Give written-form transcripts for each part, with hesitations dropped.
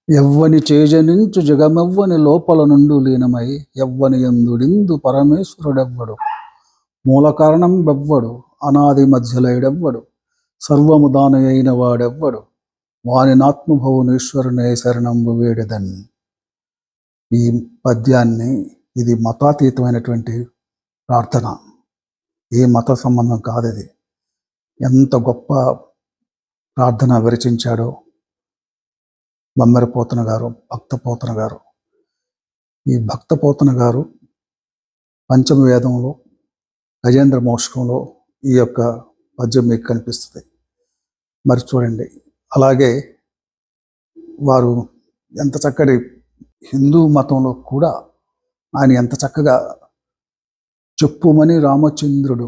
ఎవ్వని చేజనించు జగమెవ్వని లోపల నుండు లీనమై ఎవ్వని ఎందుడిందు పరమేశ్వరుడెవ్వడు మూల కారణం బెవ్వడు అనాది మధ్యలయుడెవ్వడు సర్వము దానయైన వాడెవ్వడు వాని నాత్మభవునేశ్వరునే శరణంబు వేడెదన్. ఈ పద్యాన్ని ఇది మతాతీతమైనటువంటి ప్రార్థన, ఏ మత సంబంధం కాదు. ఇది ఎంత గొప్ప ప్రార్థన విరచించాడో బమ్మెర పోతన గారు, భక్త పోతన గారు. ఈ భక్త పోతన గారు పంచమ వేదంలో గజేంద్ర మోక్షంలో ఈ యొక్క పద్యం మీకు కనిపిస్తుంది. మరి చూడండి, అలాగే వారు ఎంత చక్కటి హిందూ మతంలో కూడా ఆయన ఎంత చక్కగా చెప్పుమని రామచంద్రుడు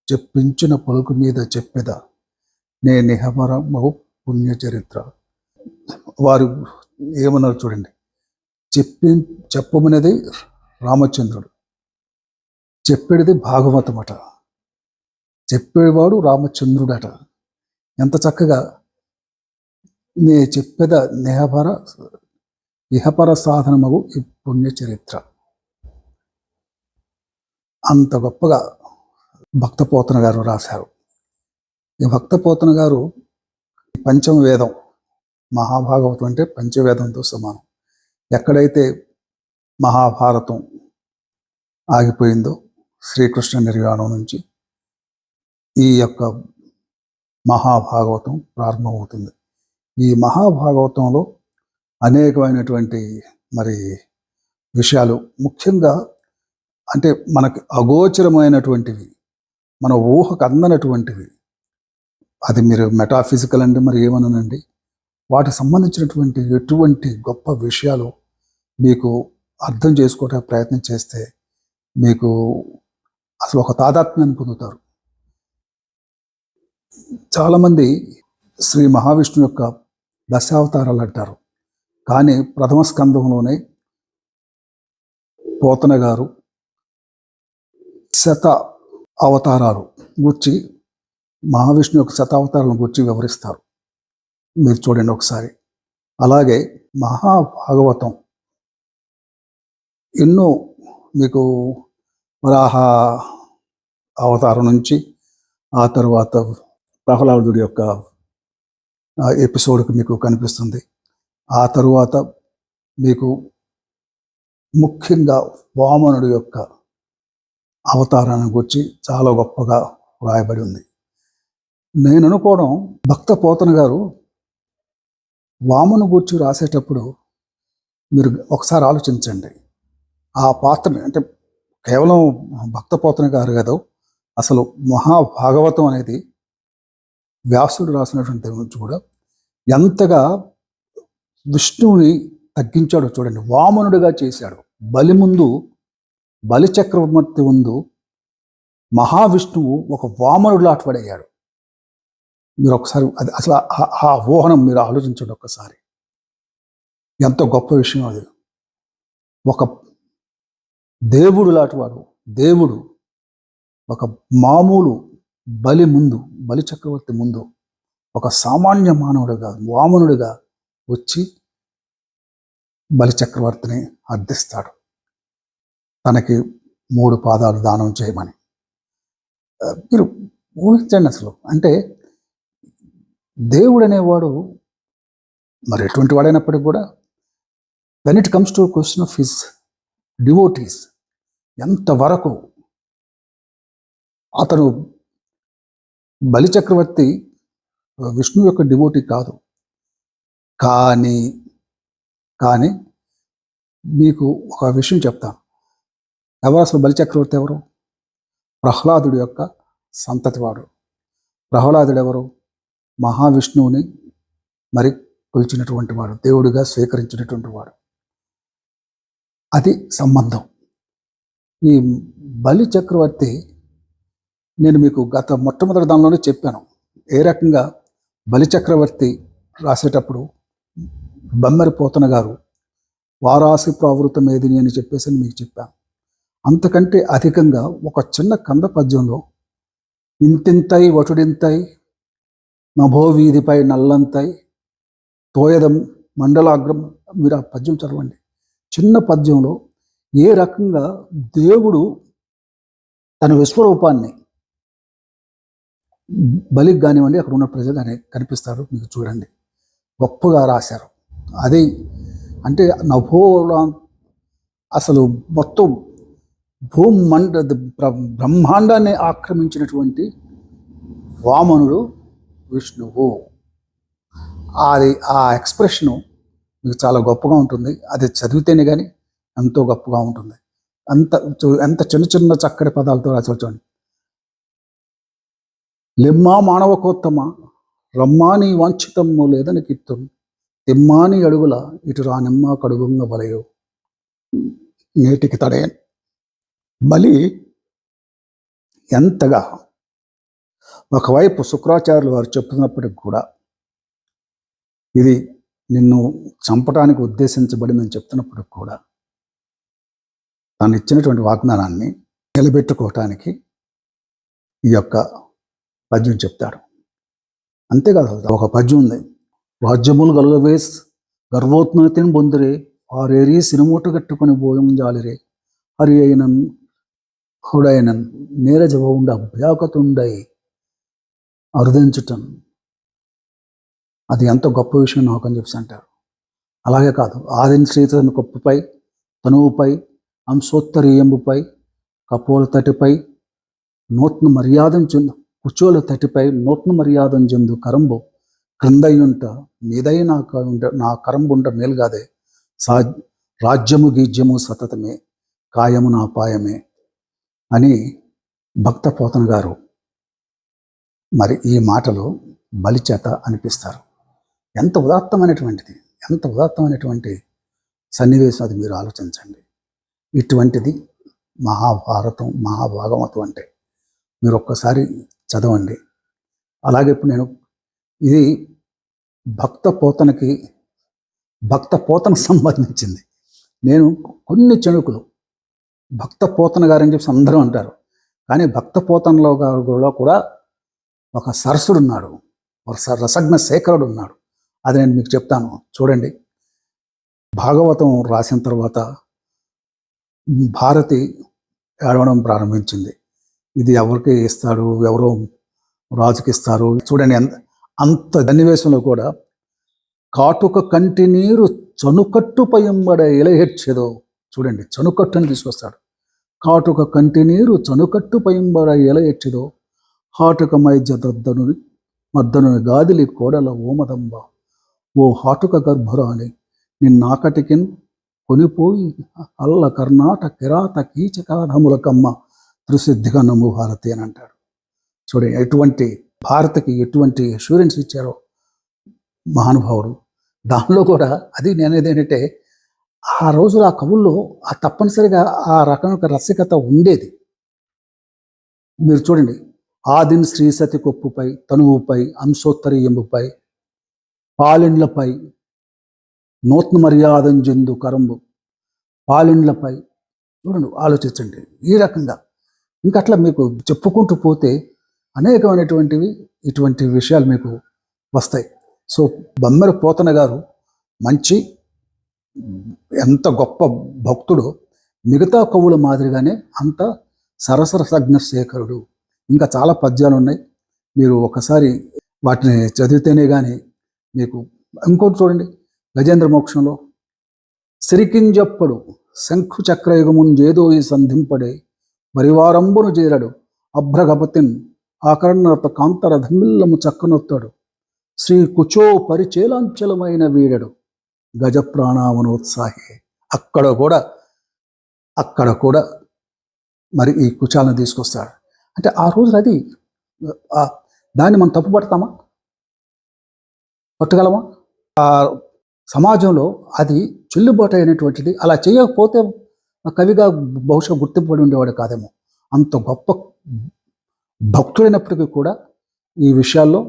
చెప్పించిన పలుకు మీద చెప్పెద నే నిహమరమౌ పుణ్యచరిత్ర. వారు ఏమన్నారు చూడండి, చెప్పమనేది రామచంద్రుడు, చెప్పేది భాగవతమట, చెప్పేవాడు రామచంద్రుడట. ఎంత చక్కగా నే చెప్పేద ఇహపర సాధనమగు ఈ పుణ్యచరిత్ర. అంత గొప్పగా భక్తపోతన గారు రాశారు. ఈ భక్తపోతన గారు పంచమ వేదం, మహాభాగవతం అంటే పంచవేదంతో సమానం. ఎక్కడైతే మహాభారతం ఆగిపోయిందో శ్రీకృష్ణ నిర్యాణం నుంచి ఈ యొక్క మహాభాగవతం ప్రారంభమవుతుంది. ఈ మహాభాగవతంలో అనేకమైనటువంటి మరి విషయాలు, ముఖ్యంగా అంటే మనకి అగోచరమైనటువంటివి, మన ఊహకు అందనటువంటివి, అది మీరు మెటాఫిజికల్ అంటే మరి ఏమనండి, వాటికి సంబంధించినటువంటి ఎటువంటి గొప్ప విషయాలు మీకు అర్థం చేసుకోవడానికి ప్రయత్నం చేస్తే మీకు అసలు ఒక తాదాత్మ్యాన్ని పొందుతారు. చాలామంది శ్రీ మహావిష్ణువు యొక్క దశావతారాలు అంటారు, కానీ ప్రథమ స్కంధంలోనే పోతన గారు శత అవతారాలు గురించి, మహావిష్ణువు యొక్క శతావతారాలను గురించి వివరిస్తారు. మీరు చూడండి ఒకసారి. అలాగే మహాభాగవతం ఎన్నో మీకు వరాహ అవతారం నుంచి ఆ తర్వాత ప్రహ్లాదుడి యొక్క ఎపిసోడ్కి మీకు కనిపిస్తుంది. ఆ తరువాత మీకు ముఖ్యంగా వామనుడి యొక్క అవతారాన్ని గురించి చాలా గొప్పగా వ్రాయబడి ఉంది. నేను అనుకోవడం, భక్త పోతన గారు వామను గూర్చి రాసేటప్పుడు మీరు ఒకసారి ఆలోచించండి. ఆ పాత్రని, అంటే కేవలం భక్త పోతన గారు కదా, అసలు మహాభాగవతం అనేది వ్యాసుడు రాసినటువంటి గురించి కూడా ఎంతగా విష్ణువుని తగ్గించాడో చూడండి. వామనుడిగా చేశాడు. బలి చక్రవర్తి ముందు మహావిష్ణువు ఒక వామనుడిలా అటుపడయ్యాడు. మీరు ఒకసారి అది అసలు ఆ ఊహనం మీరు ఆలోచించండి ఒక్కసారి. ఎంత గొప్ప విషయం అది. ఒక దేవుడు లాంటి వాడు, దేవుడు ఒక మామూలు బలి చక్రవర్తి ముందు ఒక సామాన్య మానవుడిగా, వామనుడిగా వచ్చి బలి చక్రవర్తిని అర్థిస్తాడు, తనకి 3 పాదాలు దానం చేయమని. మీరు ఊహించండి అసలు. అంటే దేవుడు అనేవాడు మరి ఎటువంటి వాడైనప్పటికీ కూడా, when it comes to question of his devotees, ఎంతవరకు అతను బలి చక్రవర్తి విష్ణు యొక్క డివోటీ కాదు. కానీ మీకు ఒక విషయం చెప్తాను. ఎవరు అసలు బలి చక్రవర్తి? ఎవరు? ప్రహ్లాదుడి యొక్క సంతతివాడు. ప్రహ్లాదుడు ఎవరు? మహావిష్ణువుని మరి కొలిచినటువంటి వాడు, దేవుడిగా స్వీకరించినటువంటి వాడు. అది సంబంధం. ఈ బలి చక్రవర్తి, నేను మీకు మొట్టమొదటి దానిలోనే చెప్పాను ఏ రకంగా బలి చక్రవర్తి రాసేటప్పుడు బమ్మెర పోతన గారు వారాసి ప్రావృతమేదిని అని చెప్పేసి మీకు చెప్పాను. అంతకంటే అధికంగా ఒక చిన్న కంద పద్యంలో ఇంతింతై వటుడింతై నభో వీధిపై నల్లంతై తోయదం మండలాగ్రం. మీరు ఆ పద్యం చదవండి. చిన్న పద్యంలో ఏ రకంగా దేవుడు తన విశ్వరూపాన్ని బలికి కానివ్వండి, అక్కడ ఉన్న ప్రజలు కానీ కనిపిస్తారు. మీకు చూడండి, గొప్పగా రాశారు. అది అంటే నభోలా అసలు మొత్తం బ్రహ్మాండాన్ని ఆక్రమించినటువంటి వామనుడు విష్ణువు. అది ఆ ఎక్స్ప్రెషను మీకు చాలా గొప్పగా ఉంటుంది. అది చదివితేనే కానీ ఎంతో గొప్పగా ఉంటుంది. ఎంత చిన్న చిన్న చక్కటి పదాలతో రాసి చూడండి. లెమ్మా మానవకోత్తమ రమ్మాని వాంఛితమ్ము లేదని కీర్తం తిమ్మాని అడుగుల ఇటు రానిమ్మ కడుగుంగ బలయో నేటికి తడయన్. బలి ఎంతగా ఒకవైపు శుక్రాచార్యులు వారు చెప్తున్నప్పటికి కూడా ఇది నిన్ను చంపడానికి ఉద్దేశించబడిందని చెప్తున్నప్పటికి కూడా తాను ఇచ్చినటువంటి వాగ్దానాన్ని నిలబెట్టుకోవటానికి ఈ యొక్క పద్యం చెప్తాడు. అంతేకాదు, ఒక పద్యం ఉంది. రాజ్యములు గలుగవేస్ గర్వోత్నతిని బొందిరే ఆరేరి సినిమూట కట్టుకుని బోయం జాలిరే హరి అయినన్ హుడైనన్ నీరజవుండ అభ్యాకతుండై అరుదించుటన్. అది ఎంత గొప్ప విషయం నాకు అని చెప్పి అంటారు. అలాగే కాదు, ఆదిని శ్రీతని కొప్పుపై తనువుపై అంశోత్తరీయంబుపై కపోల తటిపై నూతన మర్యాదం చెందు కుచోల తటిపై నూతన మర్యాదం చెందు కరంబు క్రిందయ్యుంట మీదై నా కరంబుంట మేలుగాదే రాజ్యము గీజ్యము సతతమే కాయము నా పాయమే అని భక్త పోతన గారు మరి ఈ మాటలు బలిచేత అనిపిస్తారు. ఎంత ఉదాత్తమైనటువంటి సన్నివేశం అది మీరు ఆలోచించండి. ఇటువంటిది మహాభారతం, మహాభాగవతం అంటే మీరు ఒక్కసారి చదవండి. అలాగే ఇప్పుడు నేను ఇది భక్త పోతనకు సంబంధించింది. నేను కొన్ని చెణుకులు భక్త పోతన గారని చెప్పి అందరూ అంటారు, కానీ భక్త పోతనలో గారిలో కూడా ఒక సరసుడు ఉన్నాడు, ఒక రసజ్ఞ శేఖరుడు ఉన్నాడు. అది నేను మీకు చెప్తాను. చూడండి, భాగవతం రాసిన తర్వాత భారతి ఏడవడం ప్రారంభించింది. ఇది ఎవరికి ఇస్తాడు, ఎవరో రాజుకి ఇస్తారు. చూడండి, అంత సన్నివేశంలో కూడా కాటుక కంటి నీరు చనుకట్టు పయంబడ ఇలహెచ్చేదో. చూడండి, చనుకట్టుని తీసుకొస్తాడు. కాటుక కంటి నీరు చనుకట్టు పయంబడ ఇలహెచ్చేదో హాటుక మైజదద్దను మద్దను గాదిలి కోడల ఓమదంబ ఓ హాటుక గర్భురాని నిన్నాకటికిన్ కొనిపోయి అల్ల కర్ణాట కిరాత కీచకాధములకమ్మ త్రిసిద్ధిగా నమ్ము భారతి అని అంటాడు. చూడండి, భారతికి ఎటువంటి అష్యూరెన్స్ ఇచ్చారో మహానుభావుడు. దానిలో కూడా అది నేనేది ఏంటంటే, ఆ రోజులు ఆ కవుల్లో ఆ తప్పనిసరిగా ఆ రకమైన రసికత ఉండేది. మీరు చూడండి, ఆదిన్ శ్రీసతి కొప్పుపై తనువుపై అంశోత్తరీయంబుపై పాలిండ్లపై నూతన మర్యాదం జందు కరంబు పాలిండ్లపై. చూడండి, ఆలోచించండి. ఈ రకంగా ఇంకా అట్లా మీకు చెప్పుకుంటూ పోతే ఇటువంటి విషయాలు మీకు వస్తాయి. సో బమ్మెర పోతన గారు ఎంత గొప్ప భక్తుడు, మిగతా కవుల మాదిరిగానే అంత సరసజ్ఞ శేఖరుడు. ఇంకా చాలా పద్యాలు ఉన్నాయి. మీరు ఒకసారి వాటిని చదివితేనే కానీ మీకు. ఇంకోటి చూడండి, గజేంద్ర మోక్షంలో సిరికింజప్పుడు శంఖు చక్రయుగముంజేదో ఈ సంధింపడే పరివారంబును చేరడు అభ్రగపతిన్ ఆకరణత కాంతర ధమిల్లము చక్కనొత్తాడు శ్రీ కుచో పరిచేలాంచలమైన వీడడు గజ ప్రాణావనోత్సాహి. అక్కడ కూడా మరి ఈ కుచాలను తీసుకొస్తాడు. అంటే ఆ రోజు అది దాన్ని మనం తప్పుపడతామా, పట్టగలమా? ఆ సమాజంలో అది చెల్లుబాటు అయినటువంటిది. అలా చేయకపోతే కవిగా బహుశా గుర్తింపబడి ఉండేవాడు కాదేమో. అంత గొప్ప భక్తుడైనప్పటికీ కూడా ఈ విషయాల్లో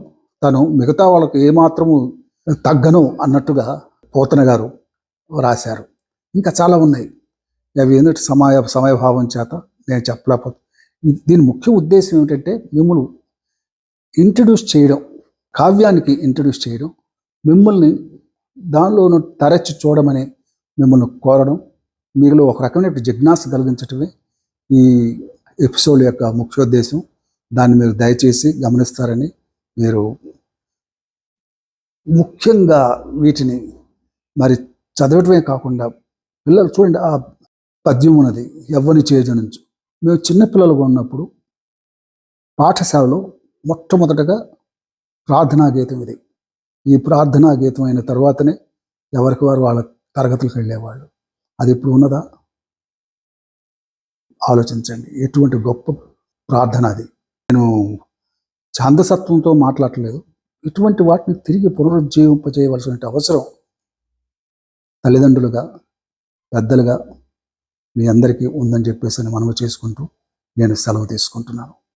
తను మిగతా వాళ్ళకు ఏమాత్రము తగ్గను అన్నట్టుగా పోతన గారు రాశారు. ఇంకా చాలా ఉన్నాయి. అవి ఏంటంటే సమయభావం చేత నేను చెప్పలేకపోతే. దీని ముఖ్య ఉద్దేశం ఏమిటంటే మిమ్మల్ని ఇంట్రడ్యూస్ చేయడం, కావ్యానికి ఇంట్రడ్యూస్ చేయడం, మిమ్మల్ని దానిలోనూ తరచి చూడమని మిమ్మల్ని కోరడం, మీలో ఒక రకమైన జిజ్ఞాస కలిగించటమే ఈ ఎపిసోడ్ యొక్క ముఖ్యోద్దేశం. దాన్ని మీరు దయచేసి గమనిస్తారని, మీరు ముఖ్యంగా వీటిని మరి చదవటమే కాకుండా పిల్లలు చూడండి, ఆ పద్యం ఉన్నది ఎవ్వని చేజ నుంచి. మేము చిన్నపిల్లలుగా ఉన్నప్పుడు పాఠశాలలో మొట్టమొదటగా ప్రార్థనా గీతం ఇది. ఈ ప్రార్థనా గీతం అయిన తర్వాతనే ఎవరికి వారు వాళ్ళ తరగతులకు వెళ్ళేవాళ్ళు. అది ఇప్పుడు ఉన్నదా? ఆలోచించండి. ఎటువంటి గొప్ప ప్రార్థన అది. నేను ఛాందసత్వంతో మాట్లాడలేదు. ఇటువంటి వాటిని తిరిగి పునరుజ్జీవింపజేయవలసిన అవసరం తల్లిదండ్రులుగా, పెద్దలుగా మీ అందరికీ ఉందని చెప్పేసి మనవి చేసుకుంటూ నేను సెలవు తీసుకుంటున్నాను.